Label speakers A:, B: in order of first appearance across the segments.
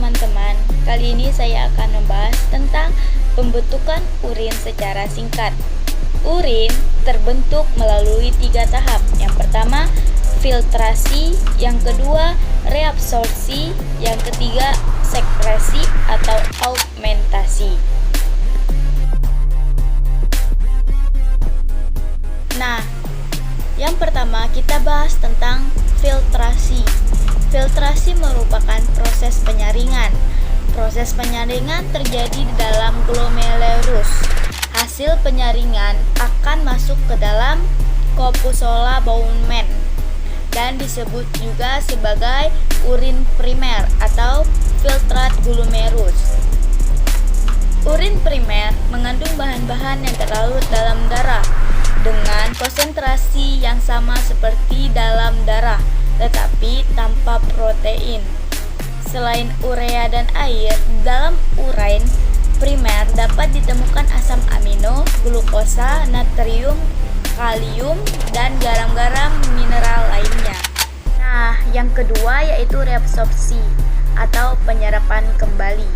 A: teman-teman, kali ini saya akan membahas tentang pembentukan urin secara singkat. Urin terbentuk melalui 3 tahap. Yang pertama, filtrasi, yang kedua, reabsorpsi, yang ketiga, sekresi atau augmentasi. Nah, yang pertama kita bahas tentang filtrasi. Filtrasi merupakan proses penyaringan. Proses penyaringan terjadi di dalam glomerulus. Hasil penyaringan akan masuk ke dalam corpuscula Bowman dan disebut juga sebagai urin primer atau filtrat glomerulus. Urin primer mengandung bahan-bahan yang terlarut dalam darah dengan konsentrasi yang sama seperti dalam darah, tetapi tanpa protein. Selain urea dan air, dalam urin primer dapat ditemukan asam amino, glukosa, natrium, kalium, dan garam-garam mineral lainnya. Nah, yang kedua yaitu reabsorpsi atau penyerapan kembali.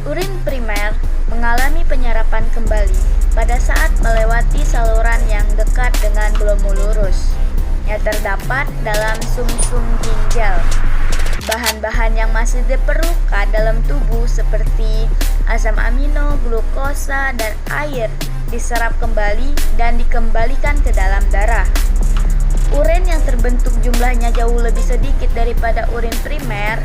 A: Urin primer mengalami penyerapan kembali pada saat melewati saluran yang dekat dengan glomerulus yang terdapat dalam sumsum ginjal. Bahan-bahan yang masih diperlukan dalam tubuh seperti asam amino, glukosa, dan air diserap kembali dan dikembalikan ke dalam darah. Urin yang terbentuk jumlahnya jauh lebih sedikit daripada urin primer.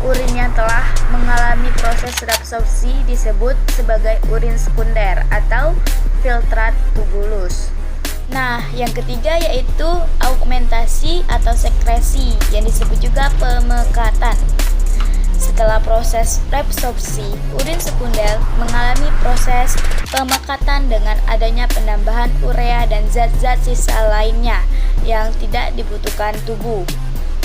A: Urin yang telah mengalami proses reabsorpsi disebut sebagai urin sekunder atau filtrat tubulus. Nah, yang ketiga yaitu augmentasi atau sekresi yang disebut juga pemekatan. Setelah proses reabsorpsi, urin sekunder mengalami proses pemekatan dengan adanya penambahan urea dan zat-zat sisa lainnya yang tidak dibutuhkan tubuh.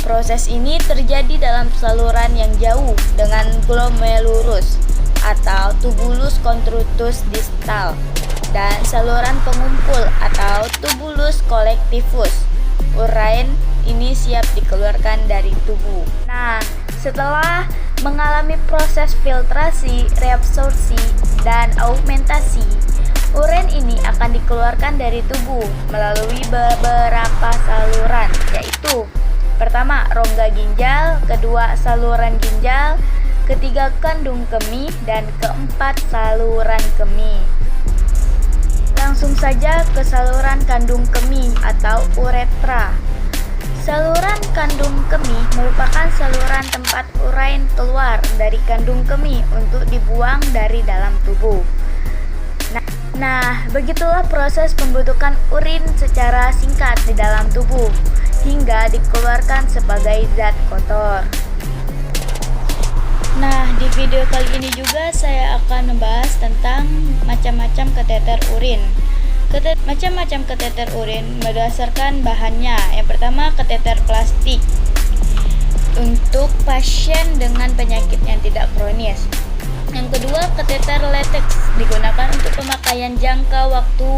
A: Proses ini terjadi dalam saluran yang jauh dengan glomerulus atau tubulus contritus distal dan saluran pengumpul atau tubulus collectivus. Urin ini siap dikeluarkan dari tubuh. Nah, setelah mengalami proses filtrasi, reabsorpsi, dan augmentasi, urin ini akan dikeluarkan dari tubuh melalui beberapa saluran, yaitu pertama, rongga ginjal, kedua, saluran ginjal, ketiga, kandung kemih, dan keempat, saluran kemih. Langsung saja ke saluran kandung kemih atau uretra. Saluran kandung kemih merupakan saluran tempat urin keluar dari kandung kemih untuk dibuang dari dalam tubuh. Nah, begitulah proses pembentukan urin secara singkat di dalam tubuh hingga dikeluarkan sebagai zat kotor. Nah, di video kali ini juga saya akan membahas tentang macam-macam kateter urin. Macam-macam kateter urin berdasarkan bahannya. Yang pertama, kateter plastik untuk pasien dengan penyakit yang tidak kronis. Yang kedua, kateter latex digunakan untuk pemakaian jangka waktu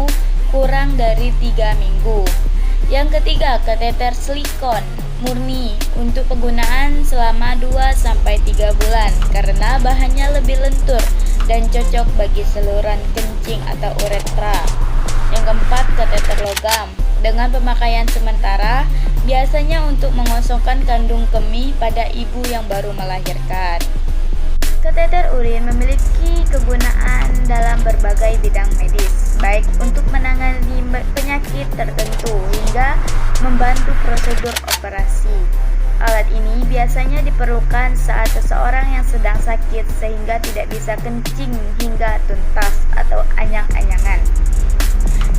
A: kurang dari 3 minggu. Yang ketiga, kateter silikon murni untuk penggunaan selama 2-3 bulan karena bahannya lebih lentur dan cocok bagi saluran kencing atau uretra. Yang keempat, kateter logam dengan pemakaian sementara biasanya untuk mengosongkan kandung kemih pada ibu yang baru melahirkan. Kateter urin memiliki kegunaan dalam berbagai bidang medis, baik untuk menangani penyakit tertentu hingga membantu prosedur operasi. Alat ini biasanya diperlukan saat seseorang yang sedang sakit sehingga tidak bisa kencing hingga tuntas atau anyang-anyangan.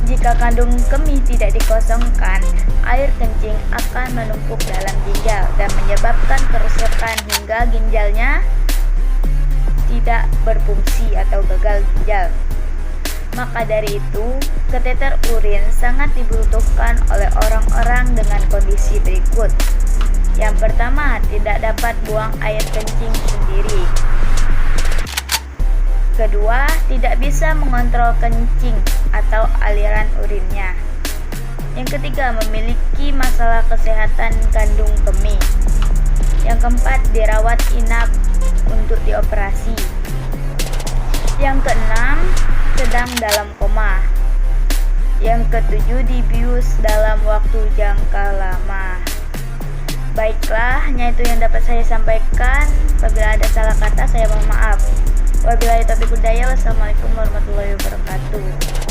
A: Jika kandung kemih tidak dikosongkan, air kencing akan menumpuk dalam ginjal dan menyebabkan kerusakan hingga ginjalnya tidak berfungsi atau gagal ginjal. Maka dari itu, kateter urin sangat dibutuhkan oleh orang-orang dengan kondisi berikut. Yang pertama, tidak dapat buang air kencing sendiri. Kedua, tidak bisa mengontrol kencing atau aliran urinnya. Yang ketiga, memiliki masalah kesehatan kandung kemih. Yang keempat, dirawat inap untuk dioperasi. Yang keenam, sedang dalam koma. Yang ketujuh, dibius dalam waktu jangka lama. Baiklah, hanya itu yang dapat saya sampaikan. Apabila ada salah kata, saya mohon maaf. Wabillahi taufiq hidayah. Wassalamualaikum warahmatullahi wabarakatuh.